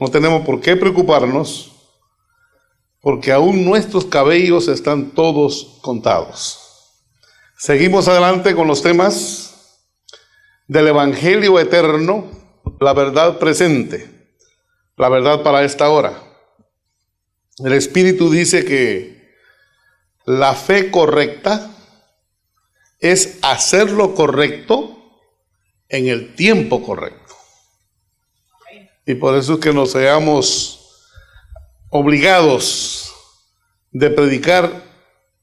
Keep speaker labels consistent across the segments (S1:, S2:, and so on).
S1: No tenemos por qué preocuparnos, porque aún nuestros cabellos están todos contados. Seguimos adelante con los temas del Evangelio eterno, la verdad presente, la verdad para esta hora. El Espíritu dice que la fe correcta es hacer lo correcto en el tiempo correcto. Y por eso es que nos veamos obligados de predicar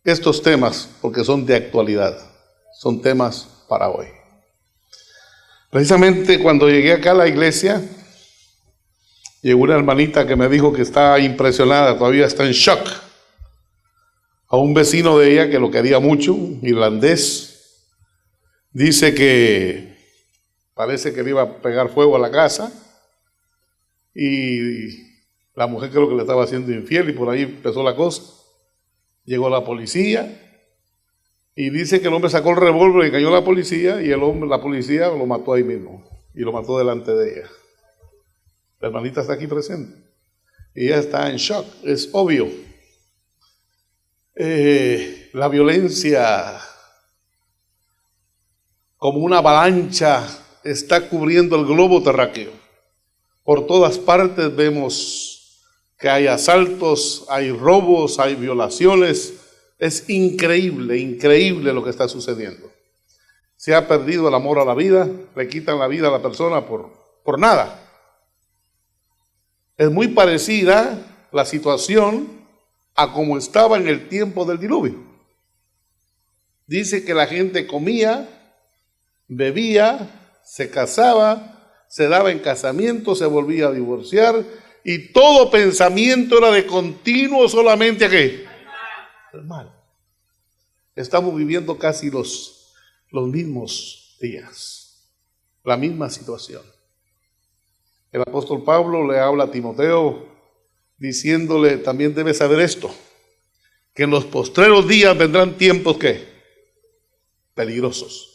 S1: estos temas, porque son de actualidad, son temas para hoy. Precisamente cuando llegué acá a la iglesia, llegó una hermanita que me dijo que está impresionada, todavía está en shock. A un vecino de ella que lo quería mucho, irlandés, dice que parece que le iba a pegar fuego a la casa y la mujer creo que le estaba haciendo infiel y por ahí empezó la cosa. Llegó la policía y dice que el hombre sacó el revólver y cayó a la policía y la policía lo mató ahí mismo y lo mató delante de ella. La hermanita está aquí presente y ella está en shock, es obvio. La violencia como una avalancha está cubriendo el globo terráqueo. Por todas partes vemos que hay asaltos, hay robos, hay violaciones. Es increíble, increíble lo que está sucediendo. Se ha perdido el amor a la vida, le quitan la vida a la persona por nada. Es muy parecida la situación a como estaba en el tiempo del diluvio. Dice que la gente comía, bebía, se casaba, se daba en casamiento, se volvía a divorciar y todo pensamiento era de continuo solamente ¿a qué? El mal. Estamos viviendo casi los mismos días, la misma situación. El apóstol Pablo le habla a Timoteo diciéndole, también debes saber esto, que en los postreros días vendrán tiempos ¿qué? Peligrosos.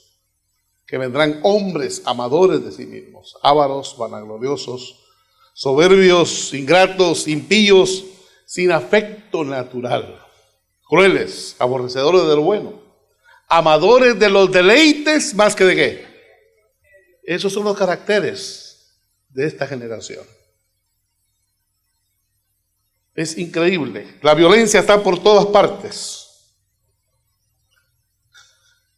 S1: Que vendrán hombres amadores de sí mismos, ávaros, vanagloriosos, soberbios, ingratos, impíos, sin afecto natural, crueles, aborrecedores de lo bueno, amadores de los deleites más que de qué. Esos son los caracteres de esta generación. Es increíble, la violencia está por todas partes.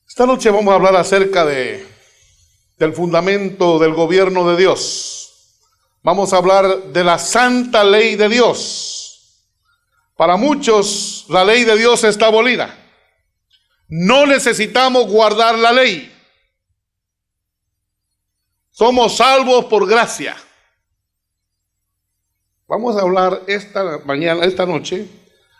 S1: Esta noche vamos a hablar acerca del fundamento del gobierno de Dios. Vamos a hablar de la santa ley de Dios. Para muchos, la ley de Dios está abolida. No necesitamos guardar la ley. Somos salvos por gracia. Vamos a hablar esta noche,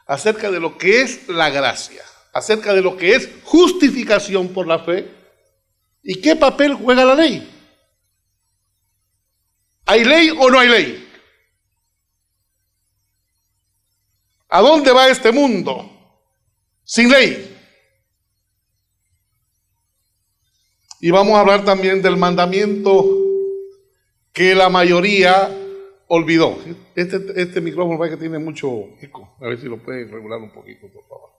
S1: acerca de lo que es la gracia. Acerca de lo que es justificación por la fe y qué papel juega la ley. ¿Hay ley o no hay ley? ¿A dónde va este mundo sin ley? Y vamos a hablar también del mandamiento que la mayoría olvidó. Este micrófono parece que tiene mucho eco. A ver si lo pueden regular un poquito, por favor.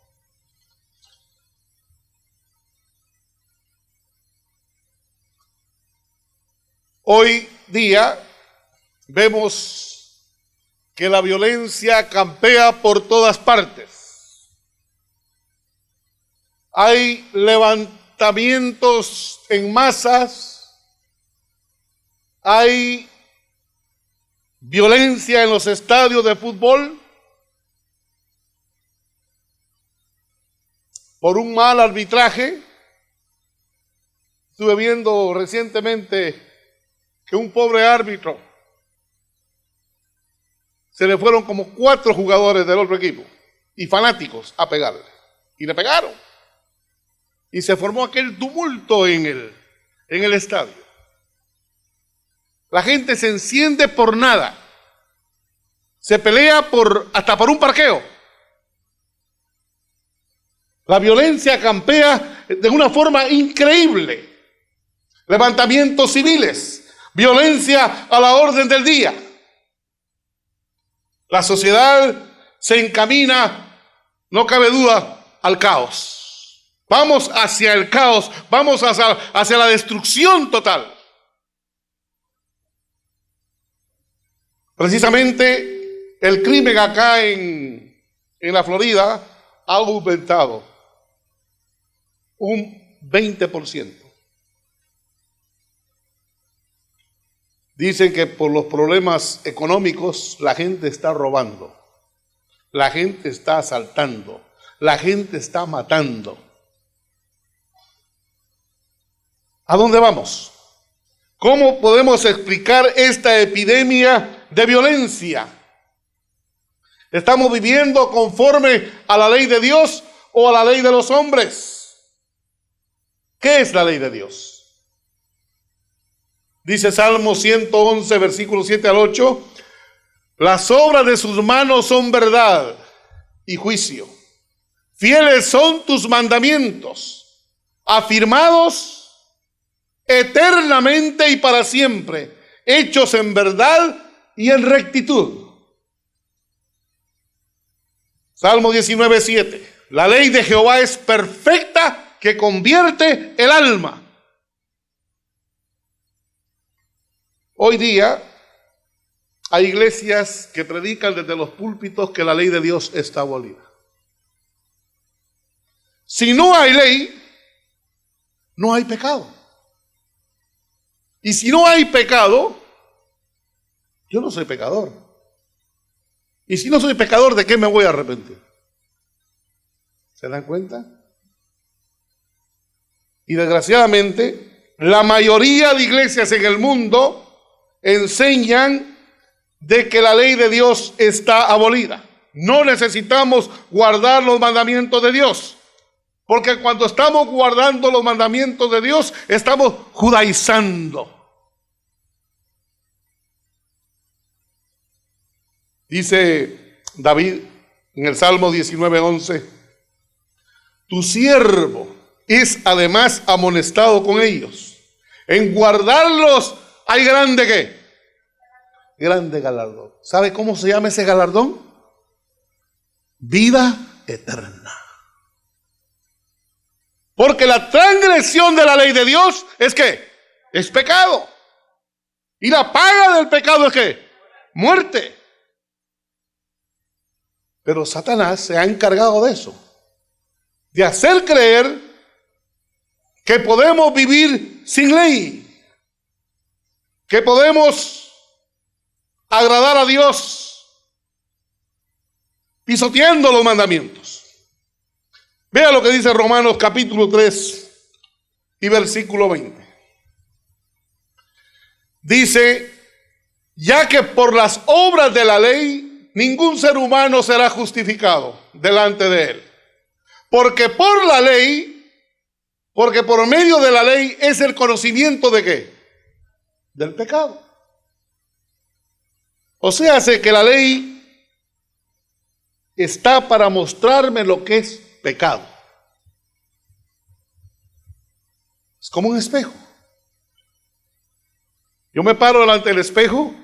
S1: Hoy día vemos que la violencia campea por todas partes. Hay levantamientos en masas, hay violencia en los estadios de fútbol por un mal arbitraje. Estuve viendo recientemente que un pobre árbitro se le fueron como 4 jugadores del otro equipo y fanáticos a pegarle. Y le pegaron. Y se formó aquel tumulto en el estadio. La gente se enciende por nada. Se pelea hasta por un parqueo. La violencia campea de una forma increíble. Levantamientos civiles. Violencia a la orden del día. La sociedad se encamina, no cabe duda, al caos. Vamos hacia el caos, vamos hacia la destrucción total. Precisamente el crimen acá en la Florida ha aumentado un 20%. Dicen que por los problemas económicos la gente está robando, la gente está asaltando, la gente está matando. ¿A dónde vamos? ¿Cómo podemos explicar esta epidemia de violencia? ¿Estamos viviendo conforme a la ley de Dios o a la ley de los hombres? ¿Qué es la ley de Dios? Dice Salmo 111, versículos 7 al 8, las obras de sus manos son verdad y juicio. Fieles son tus mandamientos, afirmados eternamente y para siempre, hechos en verdad y en rectitud. Salmo 19, 7, la ley de Jehová es perfecta que convierte el alma. Hoy día hay iglesias que predican desde los púlpitos que la ley de Dios está abolida. Si no hay ley, no hay pecado. Y si no hay pecado, yo no soy pecador. Y si no soy pecador, ¿de qué me voy a arrepentir? ¿Se dan cuenta? Y desgraciadamente, la mayoría de iglesias en el mundo enseñan de que la ley de Dios está abolida. No necesitamos guardar los mandamientos de Dios, porque cuando estamos guardando los mandamientos de Dios, estamos judaizando. Dice David en el Salmo 19:11, tu siervo es además amonestado con ellos. En guardarlos hay grande ¿qué? Grande galardón. ¿Sabe cómo se llama ese galardón? Vida eterna. Porque la transgresión de la ley de Dios es ¿qué? Es pecado. Y la paga del pecado es ¿qué? Muerte. Pero Satanás se ha encargado de eso, de hacer creer que podemos vivir sin ley, que podemos agradar a Dios pisoteando los mandamientos. Vea lo que dice Romanos capítulo 3 y versículo 20. Dice, ya que por las obras de la ley ningún ser humano será justificado delante de él. Porque por la ley, porque por medio de la ley es el conocimiento de ¿qué? Del pecado. O sea, hace que la ley está para mostrarme lo que es pecado. Es como un espejo. Yo me paro delante del espejo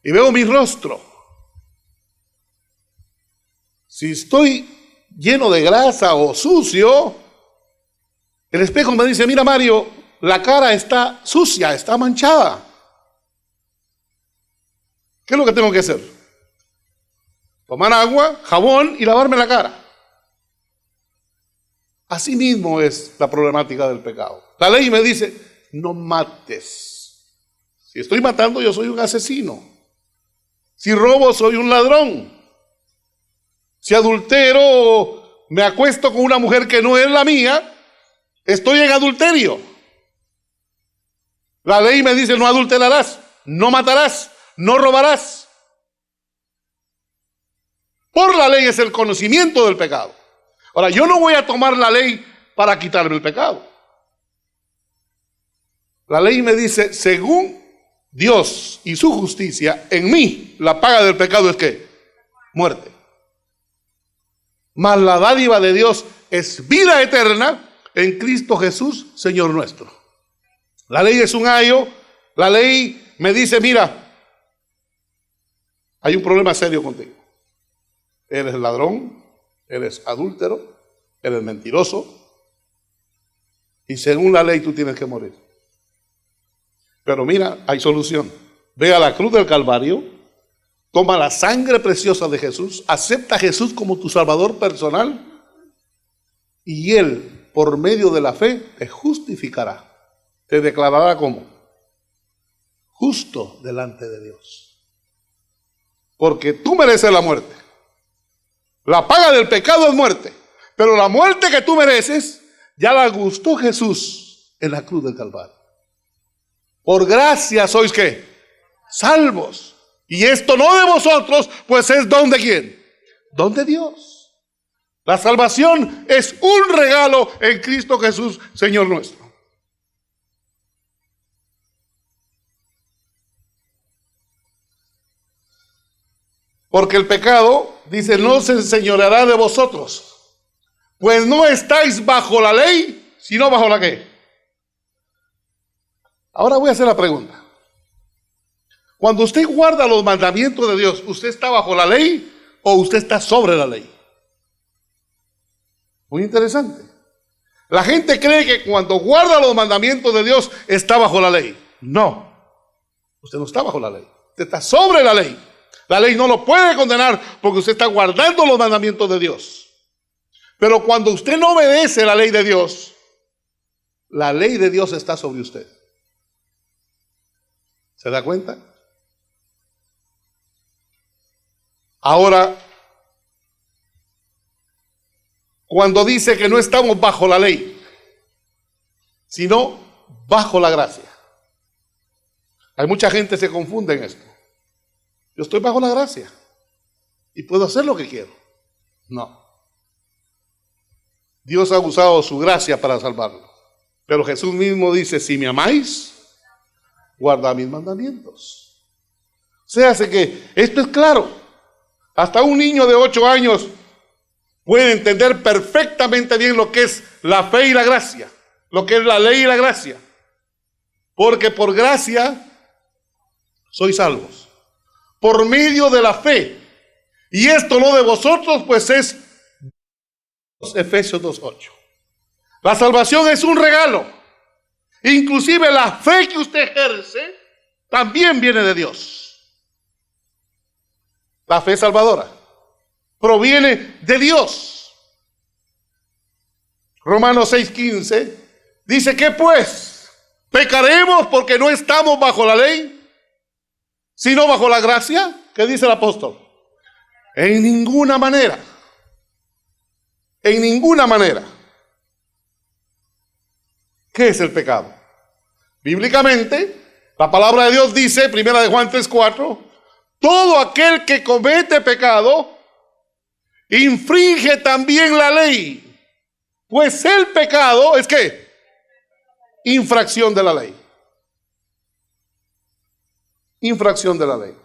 S1: y veo mi rostro. Si estoy lleno de grasa o sucio, el espejo me dice, mira Mario, la cara está sucia, está manchada. ¿Qué es lo que tengo que hacer? Tomar agua, jabón y lavarme la cara. Así mismo es la problemática del pecado. La ley me dice, no mates. Si estoy matando, yo soy un asesino. Si robo, soy un ladrón. Si adultero, me acuesto con una mujer que no es la mía, estoy en adulterio. La ley me dice, no adulterarás, no matarás, no robarás. Por la ley es el conocimiento del pecado. Ahora, yo no voy a tomar la ley para quitarme el pecado. La ley me dice, según Dios y su justicia, en mí la paga del pecado es ¿qué? Muerte. Mas la dádiva de Dios es vida eterna en Cristo Jesús, Señor nuestro. La ley es un ayo. La ley me dice, mira, hay un problema serio contigo. eres ladrón, eres adúltero, eres mentiroso, y según la ley tú tienes que morir. Pero mira, hay solución. Ve a la cruz del Calvario, toma la sangre preciosa de Jesús, acepta a Jesús como tu Salvador personal, y Él, por medio de la fe, te justificará. Te declarará como justo delante de Dios. Porque tú mereces la muerte. La paga del pecado es muerte. Pero la muerte que tú mereces, ya la gustó Jesús en la cruz del Calvario. Por gracia sois ¿qué? Salvos. Y esto no de vosotros, pues es don de ¿quién? Don de Dios. La salvación es un regalo en Cristo Jesús, Señor nuestro. Porque el pecado, dice, no se enseñoreará de vosotros, pues no estáis bajo la ley, sino bajo la ¿qué? Ahora voy a hacer la pregunta. Cuando usted guarda los mandamientos de Dios, ¿usted está bajo la ley o usted está sobre la ley? Muy interesante. La gente cree que cuando guarda los mandamientos de Dios está bajo la ley. No, usted no está bajo la ley, usted está sobre la ley. La ley no lo puede condenar porque usted está guardando los mandamientos de Dios. Pero cuando usted no obedece la ley de Dios, la ley de Dios está sobre usted. ¿Se da cuenta? Ahora, cuando dice que no estamos bajo la ley, sino bajo la gracia. Hay mucha gente que se confunde en esto. Yo estoy bajo la gracia y puedo hacer lo que quiero. No. Dios ha usado su gracia para salvarlo. Pero Jesús mismo dice, si me amáis, guardad mis mandamientos. O sea, hace que esto es claro. Hasta un niño de 8 años puede entender perfectamente bien lo que es la fe y la gracia, lo que es la ley y la gracia. Porque por gracia sois salvos, por medio de la fe. Y esto no de vosotros, pues es Efesios 2:8. La salvación es un regalo. Inclusive la fe que usted ejerce también viene de Dios. La fe salvadora proviene de Dios. Romanos 6:15 dice que pues pecaremos porque no estamos bajo la ley, sino bajo la gracia. ¿Qué dice el apóstol? En ninguna manera. En ninguna manera. ¿Qué es el pecado? Bíblicamente, la palabra de Dios dice, primera de Juan 3:4, todo aquel que comete pecado infringe también la ley, pues el pecado es ¿qué? Infracción de la ley. Infracción de la ley.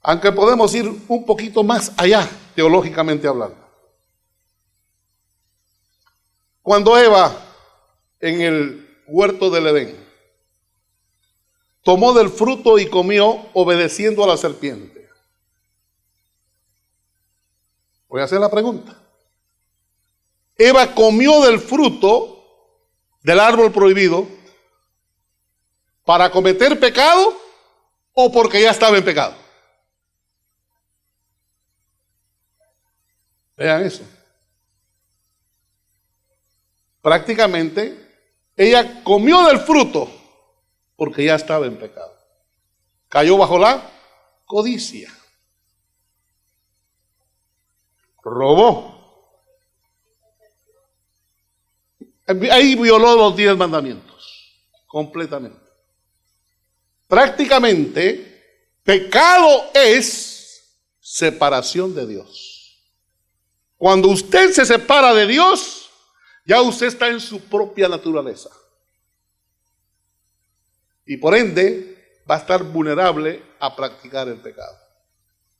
S1: Aunque podemos ir un poquito más allá, teológicamente hablando. Cuando Eva, en el huerto del Edén, tomó del fruto y comió obedeciendo a la serpiente. Voy a hacer la pregunta. ¿Eva comió del fruto del árbol prohibido para cometer pecado o porque ya estaba en pecado? Vean eso. Prácticamente, ella comió del fruto porque ya estaba en pecado. Cayó bajo la codicia. Robó. Ahí violó los 10 mandamientos. Completamente. Prácticamente, pecado es separación de Dios. Cuando usted se separa de Dios, ya usted está en su propia naturaleza. Y por ende, va a estar vulnerable a practicar el pecado.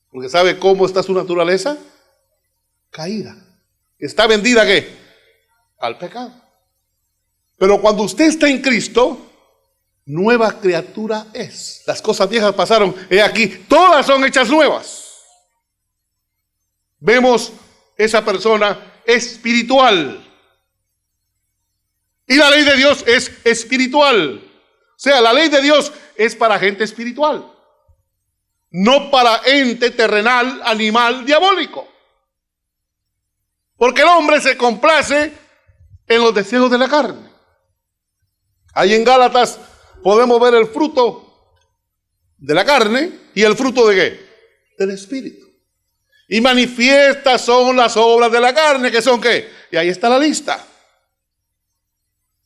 S1: Porque ¿sabe cómo está su naturaleza? Caída. ¿Está vendida a qué? Al pecado. Pero cuando usted está en Cristo, nueva criatura es. Las cosas viejas pasaron, he aquí, todas son hechas nuevas. Vemos esa persona espiritual. Y la ley de Dios es espiritual. O sea, la ley de Dios es para gente espiritual, no para ente terrenal, animal, diabólico. Porque el hombre se complace en los deseos de la carne. Ahí en Gálatas podemos ver el fruto de la carne y el fruto de ¿qué? Del espíritu. Y manifiestas son las obras de la carne, que son ¿qué? Y ahí está la lista.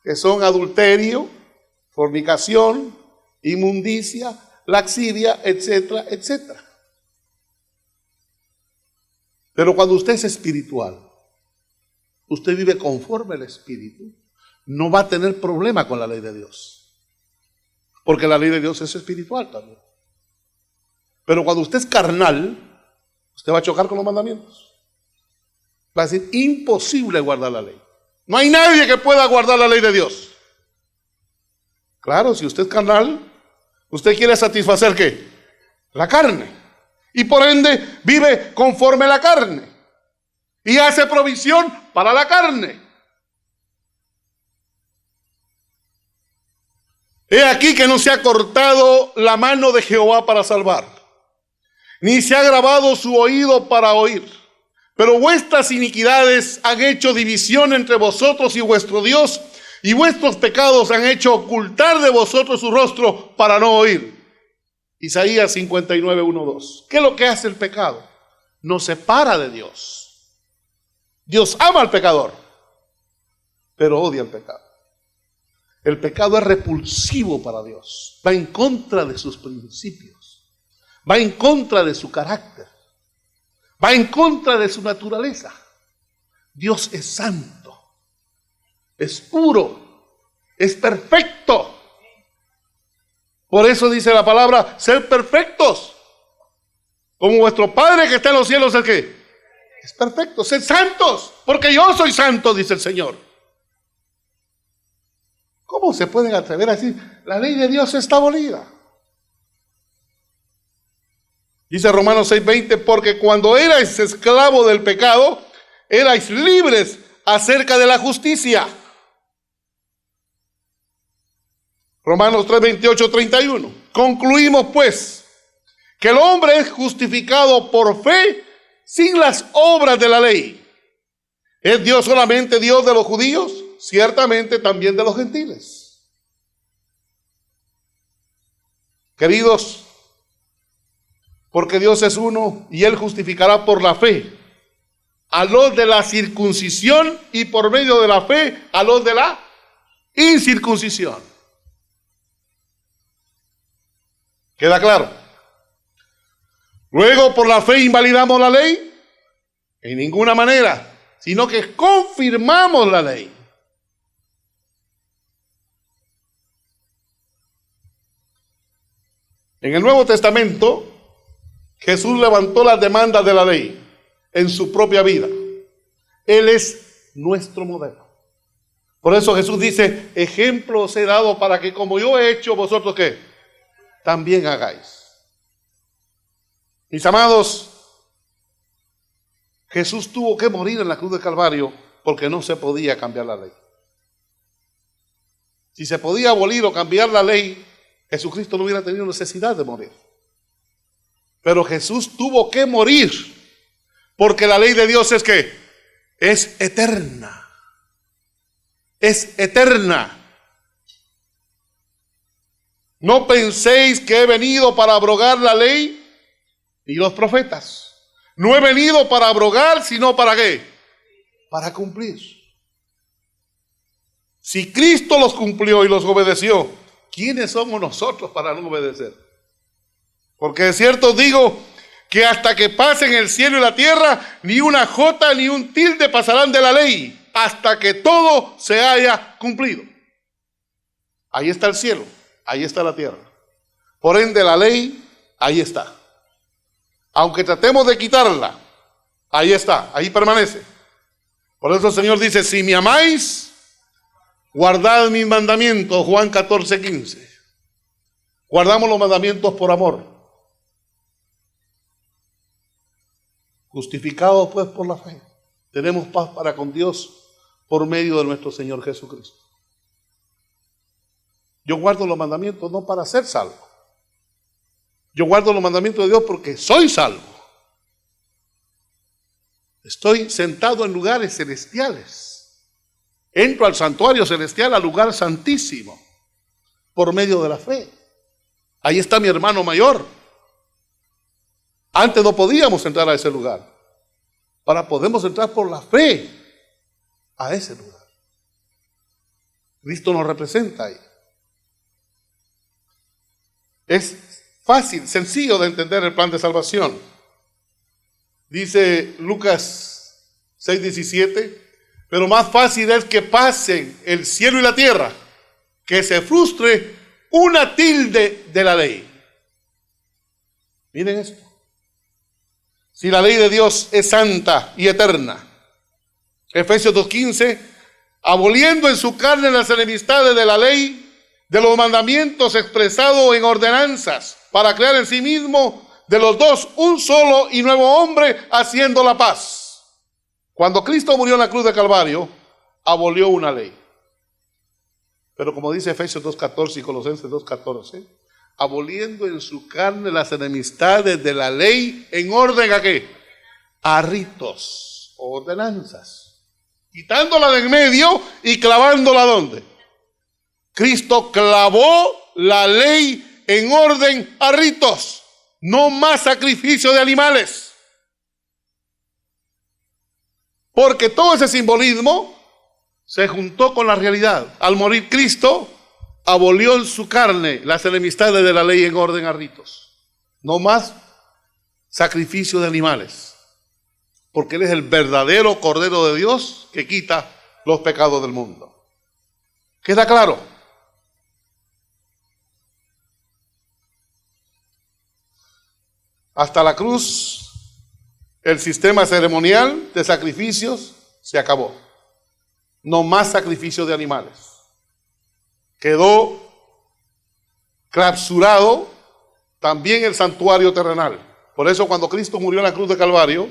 S1: Que son adulterio, fornicación, inmundicia, laxivia, etcétera, etcétera. Pero cuando usted es espiritual, usted vive conforme al espíritu, no va a tener problema con la ley de Dios. Porque la ley de Dios es espiritual también. Pero cuando usted es carnal, usted va a chocar con los mandamientos. Va a decir, imposible guardar la ley. No hay nadie que pueda guardar la ley de Dios. Claro, si usted es carnal, usted quiere satisfacer ¿qué? La carne. Y por ende vive conforme a la carne. Y hace provisión para la carne. He aquí que no se ha cortado la mano de Jehová para salvar, ni se ha grabado su oído para oír. Pero vuestras iniquidades han hecho división entre vosotros y vuestro Dios, y vuestros pecados han hecho ocultar de vosotros su rostro para no oír. Isaías 59, 1, 2. ¿Qué es lo que hace el pecado? Nos separa de Dios. Dios ama al pecador, pero odia el pecado. El pecado es repulsivo para Dios. Va en contra de sus principios. Va en contra de su carácter. Va en contra de su naturaleza. Dios es santo, es puro, es perfecto. Por eso dice la palabra, ser perfectos, como vuestro Padre que está en los cielos es que es perfecto. Ser santos, porque yo soy santo, dice el Señor. ¿Cómo se pueden atrever a decir, la ley de Dios está abolida? Dice Romanos 6:20, porque cuando erais esclavo del pecado, erais libres acerca de la justicia. Romanos 3:28, 31. Concluimos pues que el hombre es justificado por fe sin las obras de la ley. ¿Es Dios solamente Dios de los judíos? Ciertamente también de los gentiles. Queridos, porque Dios es uno y Él justificará por la fe a los de la circuncisión y por medio de la fe a los de la incircuncisión. ¿Queda claro? Luego, por la fe invalidamos la ley, en ninguna manera, sino que confirmamos la ley. En el Nuevo Testamento, Jesús levantó las demandas de la ley en su propia vida. Él es nuestro modelo. Por eso Jesús dice, ejemplo os he dado para que como yo he hecho, vosotros ¿qué? También hagáis. Mis amados, Jesús tuvo que morir en la cruz del Calvario porque no se podía cambiar la ley. Si se podía abolir o cambiar la ley, Jesucristo no hubiera tenido necesidad de morir. Pero Jesús tuvo que morir porque la ley de Dios es que es eterna. Es eterna. No penséis que he venido para abrogar la ley y los profetas. No he venido para abrogar, sino para ¿qué? Para cumplir. Si Cristo los cumplió y los obedeció, ¿quiénes somos nosotros para no obedecer? Porque de cierto os digo que hasta que pasen el cielo y la tierra, ni una jota ni un tilde pasarán de la ley, hasta que todo se haya cumplido. Ahí está el cielo, ahí está la tierra. Por ende, la ley, ahí está. Aunque tratemos de quitarla, ahí está, ahí permanece. Por eso el Señor dice, si me amáis, guardad mis mandamientos, Juan 14:15. Guardamos los mandamientos por amor. Justificados pues por la fe, tenemos paz para con Dios por medio de nuestro Señor Jesucristo. Yo guardo los mandamientos no para ser salvo. Yo guardo los mandamientos de Dios porque soy salvo. Estoy sentado en lugares celestiales. Entro al santuario celestial, al lugar santísimo, por medio de la fe. Ahí está mi hermano mayor. Antes no podíamos entrar a ese lugar. Ahora podemos entrar por la fe a ese lugar. Cristo nos representa ahí. Es fácil, sencillo de entender el plan de salvación. Dice Lucas 6:17, pero más fácil es que pasen el cielo y la tierra, que se frustre una tilde de la ley. Miren esto. Si la ley de Dios es santa y eterna, Efesios 2:15, aboliendo en su carne las enemistades de la ley, de los mandamientos expresados en ordenanzas, para crear en sí mismo de los dos un solo y nuevo hombre, haciendo la paz. Cuando Cristo murió en la cruz de Calvario, abolió una ley. Pero como dice Efesios 2:14 y Colosenses 2:14, aboliendo en su carne las enemistades de la ley, ¿en orden a qué? A ritos, ordenanzas, quitándola de en medio y clavándola ¿dónde? Cristo clavó la ley en orden a ritos, no más sacrificio de animales. Porque todo ese simbolismo se juntó con la realidad. Al morir Cristo, abolió en su carne las enemistades de la ley en orden a ritos. No más sacrificio de animales. Porque Él es el verdadero Cordero de Dios que quita los pecados del mundo. ¿Queda claro? Hasta la cruz, el sistema ceremonial de sacrificios se acabó. No más sacrificio de animales. Quedó clausurado también el santuario terrenal. Por eso cuando Cristo murió en la cruz de Calvario,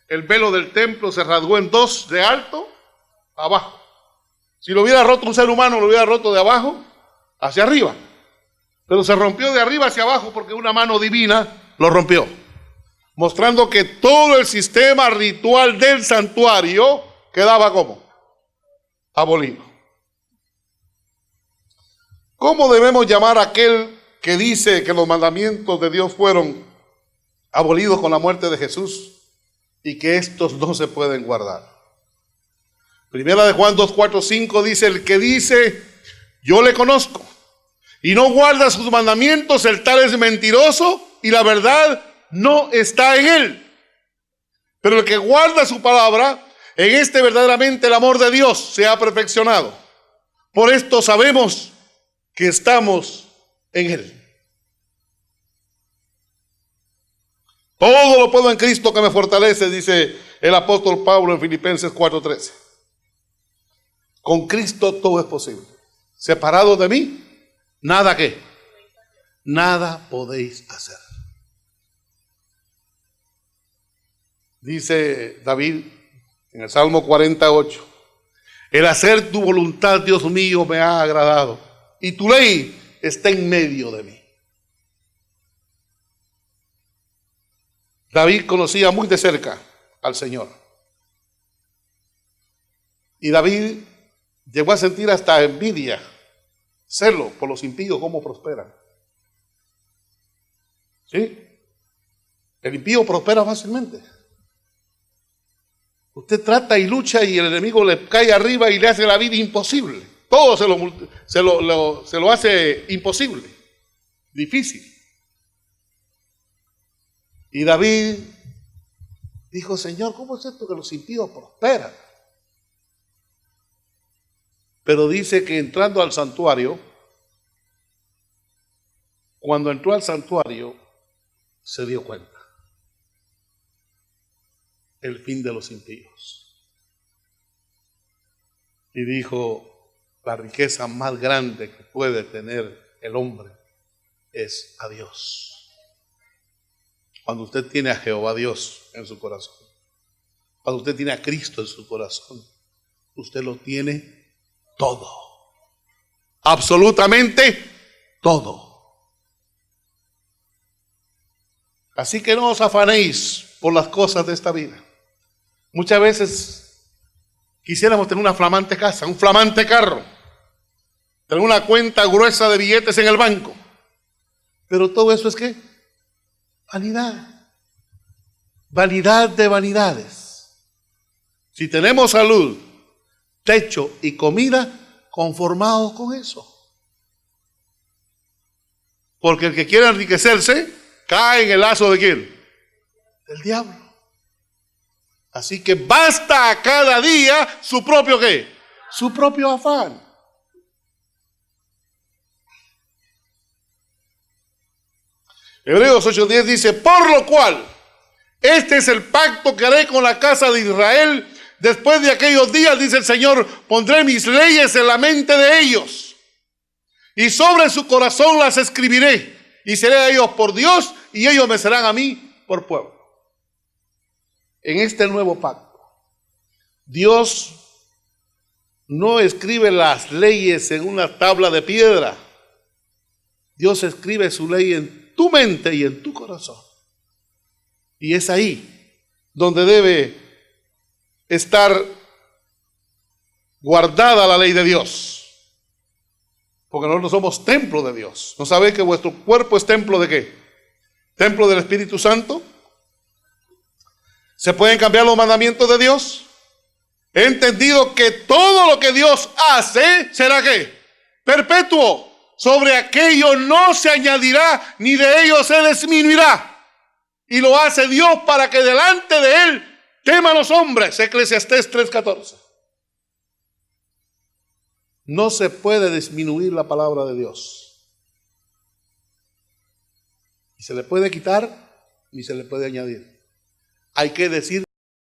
S1: el velo del templo se rasgó en dos, de alto a abajo. Si lo hubiera roto un ser humano, lo hubiera roto de abajo hacia arriba. Pero se rompió de arriba hacia abajo porque una mano divina lo rompió, mostrando que todo el sistema ritual del santuario quedaba como abolido. ¿Cómo debemos llamar a aquel que dice que los mandamientos de Dios fueron abolidos con la muerte de Jesús y que estos no se pueden guardar? Primera de Juan 2, 4, 5 dice: el que dice yo le conozco y no guarda sus mandamientos, el tal es mentiroso y la verdad no está en él. Pero el que guarda su palabra, en este verdaderamente el amor de Dios se ha perfeccionado. Por esto sabemos que estamos en él. Todo lo puedo en Cristo que me fortalece, dice el apóstol Pablo en Filipenses 4:13. Con Cristo todo es posible. Separado de mí, nada ¿qué? Nada podéis hacer. Dice David en el Salmo 48, el hacer tu voluntad, Dios mío, me ha agradado, y tu ley está en medio de mí. David conocía muy de cerca al Señor. Y David llegó a sentir hasta envidia, celo por los impíos, cómo prosperan. ¿Sí? El impío prospera fácilmente. Usted trata y lucha y el enemigo le cae arriba y le hace la vida imposible. Todo se lo hace imposible, difícil. Y David dijo: Señor, ¿cómo es esto que los impíos prosperan? Pero dice que entrando al santuario, cuando entró al santuario, se dio cuenta el fin de los impíos. Y dijo: la riqueza más grande que puede tener el hombre es a Dios. Cuando usted tiene a Jehová Dios en su corazón, cuando usted tiene a Cristo en su corazón, usted lo tiene todo. Absolutamente todo. Así que no os afanéis por las cosas de esta vida. Muchas veces quisiéramos tener una flamante casa, un flamante carro, tener una cuenta gruesa de billetes en el banco. Pero todo eso es ¿qué? Vanidad. Vanidad de vanidades. Si tenemos salud, techo y comida, conformados con eso. Porque el que quiere enriquecerse cae en el lazo de ¿quién? Del diablo. Así que basta a cada día su propio ¿qué? Su propio afán. Hebreos 8:10 dice, por lo cual, este es el pacto que haré con la casa de Israel. Después de aquellos días, dice el Señor, pondré mis leyes en la mente de ellos, y sobre su corazón las escribiré, y seré a ellos por Dios, y ellos me serán a mí por pueblo. En este nuevo pacto, Dios no escribe las leyes en una tabla de piedra. Dios escribe su ley en tu mente y en tu corazón. Y es ahí donde debe estar guardada la ley de Dios. Porque nosotros somos templo de Dios. ¿No sabéis que vuestro cuerpo es templo de qué? ¿Templo del Espíritu Santo? ¿Se pueden cambiar los mandamientos de Dios? He entendido que todo lo que Dios hace será ¿qué? Perpetuo. Sobre aquello no se añadirá, ni de ello se disminuirá. Y lo hace Dios para que delante de Él teman los hombres. Eclesiastés 3:14. No se puede disminuir la palabra de Dios. Ni se le puede quitar, ni se le puede añadir. Hay que decir